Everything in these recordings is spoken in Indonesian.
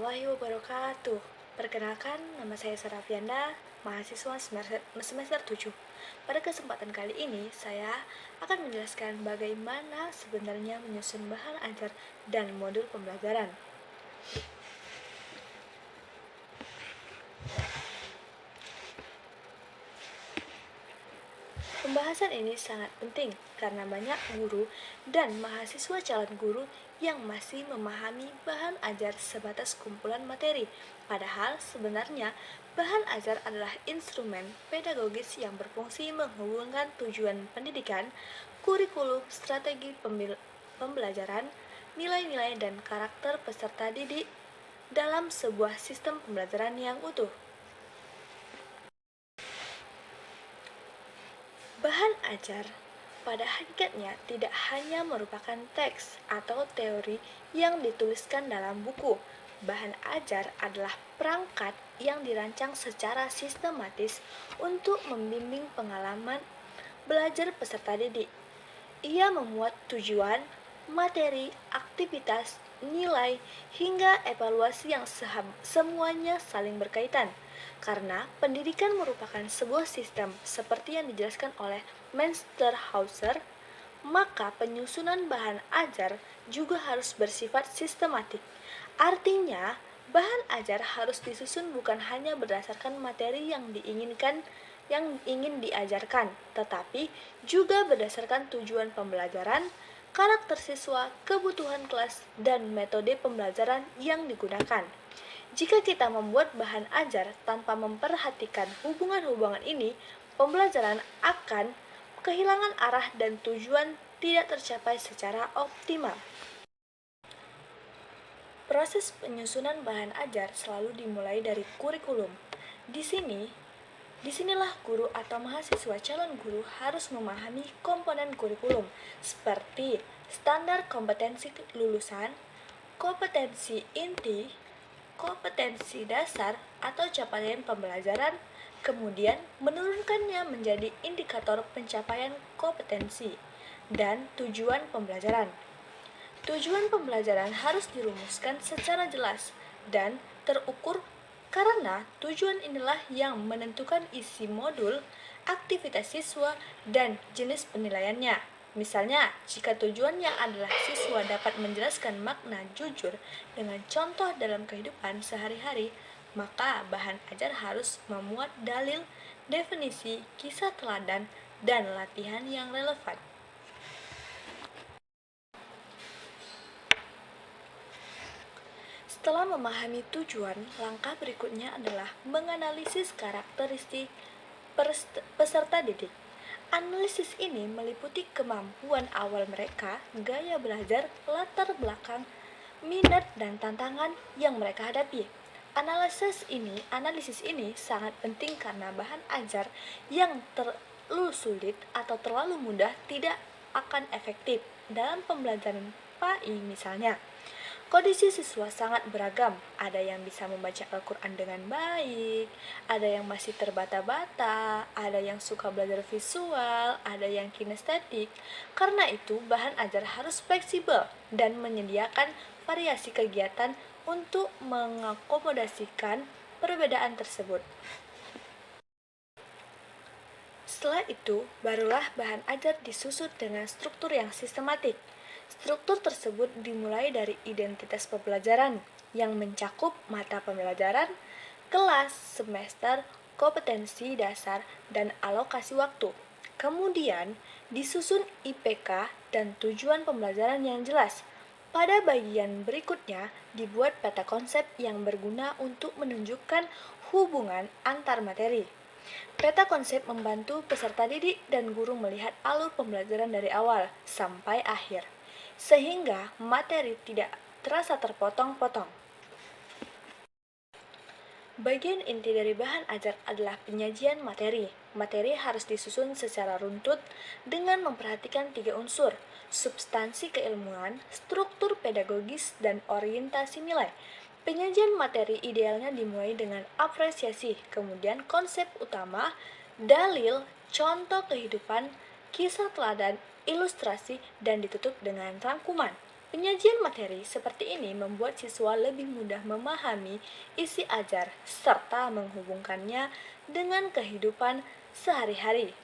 warahmatullahi wabarakatuh. Perkenalkan, nama saya Sarafianda, mahasiswa semester 7. Pada kesempatan kali ini, saya akan menjelaskan bagaimana sebenarnya menyusun bahan ajar dan modul pembelajaran. Pembahasan ini sangat penting karena banyak guru dan mahasiswa calon guru yang masih memahami bahan ajar sebatas kumpulan materi. Padahal sebenarnya bahan ajar adalah instrumen pedagogis yang berfungsi menghubungkan tujuan pendidikan, kurikulum, strategi pembelajaran, nilai-nilai dan karakter peserta didik dalam sebuah sistem pembelajaran yang utuh. Bahan ajar pada hakikatnya tidak hanya merupakan teks atau teori yang dituliskan dalam buku. Bahan ajar adalah perangkat yang dirancang secara sistematis untuk membimbing pengalaman belajar peserta didik. Ia memuat tujuan, materi, aktivitas, nilai, hingga evaluasi yang semuanya saling berkaitan. Karena pendidikan merupakan sebuah sistem seperti yang dijelaskan oleh Mensterhauser, maka penyusunan bahan ajar juga harus bersifat sistematik. Artinya, bahan ajar harus disusun bukan hanya berdasarkan materi yang ingin diajarkan, tetapi juga berdasarkan tujuan pembelajaran, karakter siswa, kebutuhan kelas, dan metode pembelajaran yang digunakan. Jika kita membuat bahan ajar tanpa memperhatikan hubungan-hubungan ini, pembelajaran akan kehilangan arah dan tujuan tidak tercapai secara optimal. Proses penyusunan bahan ajar selalu dimulai dari kurikulum. Disinilah guru atau mahasiswa calon guru harus memahami komponen kurikulum seperti standar kompetensi lulusan, kompetensi inti, kompetensi dasar atau capaian pembelajaran, kemudian menurunkannya menjadi indikator pencapaian kompetensi dan tujuan pembelajaran. Tujuan pembelajaran harus dirumuskan secara jelas dan terukur karena tujuan inilah yang menentukan isi modul, aktivitas siswa, dan jenis penilaiannya. Misalnya, jika tujuannya adalah siswa dapat menjelaskan makna jujur dengan contoh dalam kehidupan sehari-hari, maka bahan ajar harus memuat dalil, definisi, kisah teladan, dan latihan yang relevan. Setelah memahami tujuan, langkah berikutnya adalah menganalisis karakteristik peserta didik. Analisis ini meliputi kemampuan awal mereka, gaya belajar, latar belakang, minat, dan tantangan yang mereka hadapi. Analisis ini sangat penting karena bahan ajar yang terlalu sulit atau terlalu mudah tidak akan efektif dalam pembelajaran PAI misalnya. Kondisi siswa sangat beragam, ada yang bisa membaca Al-Quran dengan baik, ada yang masih terbata-bata, ada yang suka belajar visual, ada yang kinestetik. Karena itu, bahan ajar harus fleksibel dan menyediakan variasi kegiatan untuk mengakomodasikan perbedaan tersebut. Setelah itu, barulah bahan ajar disusun dengan struktur yang sistematik. Struktur tersebut dimulai dari identitas pembelajaran yang mencakup mata pembelajaran, kelas, semester, kompetensi dasar, dan alokasi waktu. Kemudian, disusun IPK dan tujuan pembelajaran yang jelas. Pada bagian berikutnya, dibuat peta konsep yang berguna untuk menunjukkan hubungan antar materi. Peta konsep membantu peserta didik dan guru melihat alur pembelajaran dari awal sampai akhir, sehingga materi tidak terasa terpotong-potong. Bagian inti dari bahan ajar adalah penyajian materi. Materi harus disusun secara runtut dengan memperhatikan 3 unsur: substansi keilmuan, struktur pedagogis, dan orientasi nilai. Penyajian materi idealnya dimulai dengan apresiasi, kemudian konsep utama, dalil, contoh kehidupan, kisah teladan, ilustrasi, dan ditutup dengan rangkuman. Penyajian materi seperti ini membuat siswa lebih mudah memahami isi ajar serta menghubungkannya dengan kehidupan sehari-hari.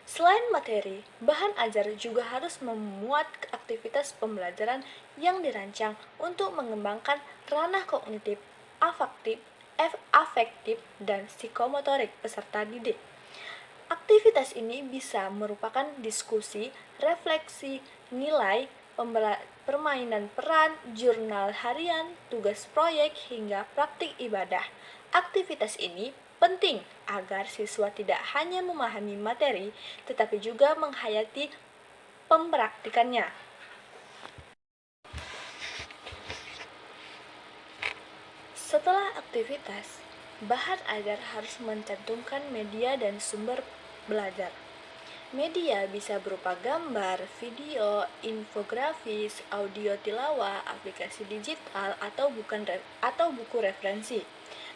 Selain materi, bahan ajar juga harus memuat aktivitas pembelajaran yang dirancang untuk mengembangkan ranah kognitif, afektif, dan psikomotorik peserta didik. Aktivitas ini bisa merupakan diskusi, refleksi, nilai, permainan peran, jurnal harian, tugas proyek, hingga praktik ibadah. Aktivitas ini penting agar siswa tidak hanya memahami materi, tetapi juga menghayati pempraktikannya. Setelah aktivitas, bahan ajar harus mencantumkan media dan sumber belajar. Media bisa berupa gambar, video, infografis, audio tilawah, aplikasi digital, atau buku referensi.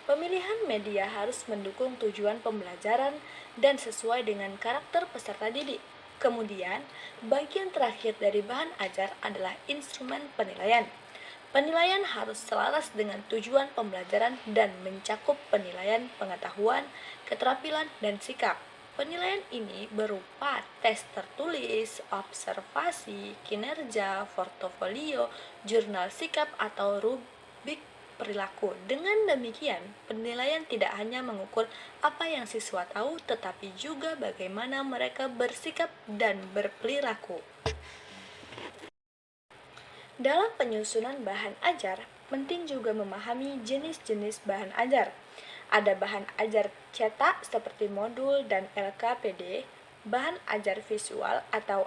Pemilihan media harus mendukung tujuan pembelajaran dan sesuai dengan karakter peserta didik. Kemudian, bagian terakhir dari bahan ajar adalah instrumen penilaian. Penilaian harus selaras dengan tujuan pembelajaran dan mencakup penilaian pengetahuan, keterampilan, dan sikap. Penilaian ini berupa tes tertulis, observasi, kinerja, portofolio, jurnal sikap, atau rubrik perilaku. Dengan demikian, penilaian tidak hanya mengukur apa yang siswa tahu, tetapi juga bagaimana mereka bersikap dan berperilaku. Dalam penyusunan bahan ajar, penting juga memahami jenis-jenis bahan ajar. Ada bahan ajar cetak seperti modul dan LKPD, bahan ajar visual atau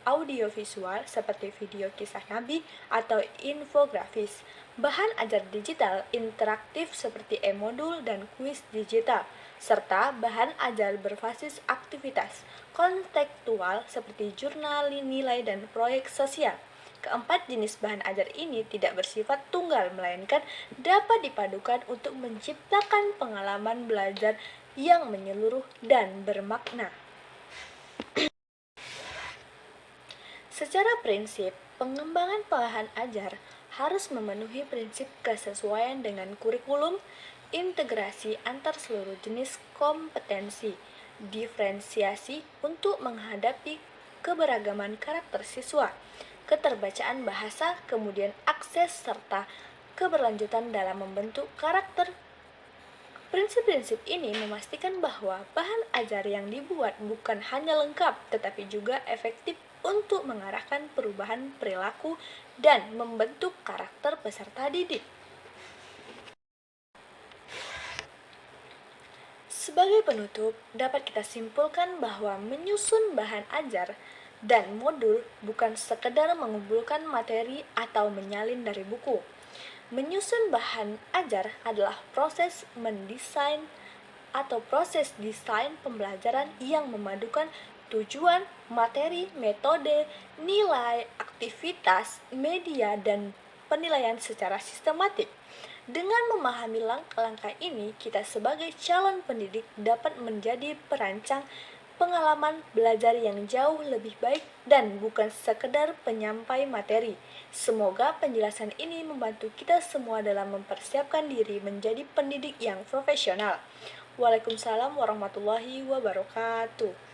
audiovisual seperti video kisah Nabi atau infografis, bahan ajar digital interaktif seperti e-modul dan kuis digital, serta bahan ajar berbasis aktivitas kontekstual seperti jurnal, nilai, dan proyek sosial. Keempat jenis bahan ajar ini tidak bersifat tunggal, melainkan dapat dipadukan untuk menciptakan pengalaman belajar yang menyeluruh dan bermakna. Secara prinsip, pengembangan bahan ajar harus memenuhi prinsip kesesuaian dengan kurikulum, integrasi antar seluruh jenis kompetensi, diferensiasi untuk menghadapi keberagaman karakter siswa, keterbacaan bahasa, kemudian akses, serta keberlanjutan dalam membentuk karakter. Prinsip-prinsip ini memastikan bahwa bahan ajar yang dibuat bukan hanya lengkap, tetapi juga efektif untuk mengarahkan perubahan perilaku dan membentuk karakter peserta didik. Sebagai penutup, dapat kita simpulkan bahwa menyusun bahan ajar dan modul bukan sekedar mengumpulkan materi atau menyalin dari buku. Menyusun bahan ajar adalah proses mendesain atau proses desain pembelajaran yang memadukan tujuan, materi, metode, nilai, aktivitas, media, dan penilaian secara sistematik. Dengan memahami langkah-langkah ini, kita sebagai calon pendidik dapat menjadi perancang pengalaman belajar yang jauh lebih baik dan bukan sekedar penyampai materi. Semoga penjelasan ini membantu kita semua dalam mempersiapkan diri menjadi pendidik yang profesional. Waalaikumsalam warahmatullahi wabarakatuh.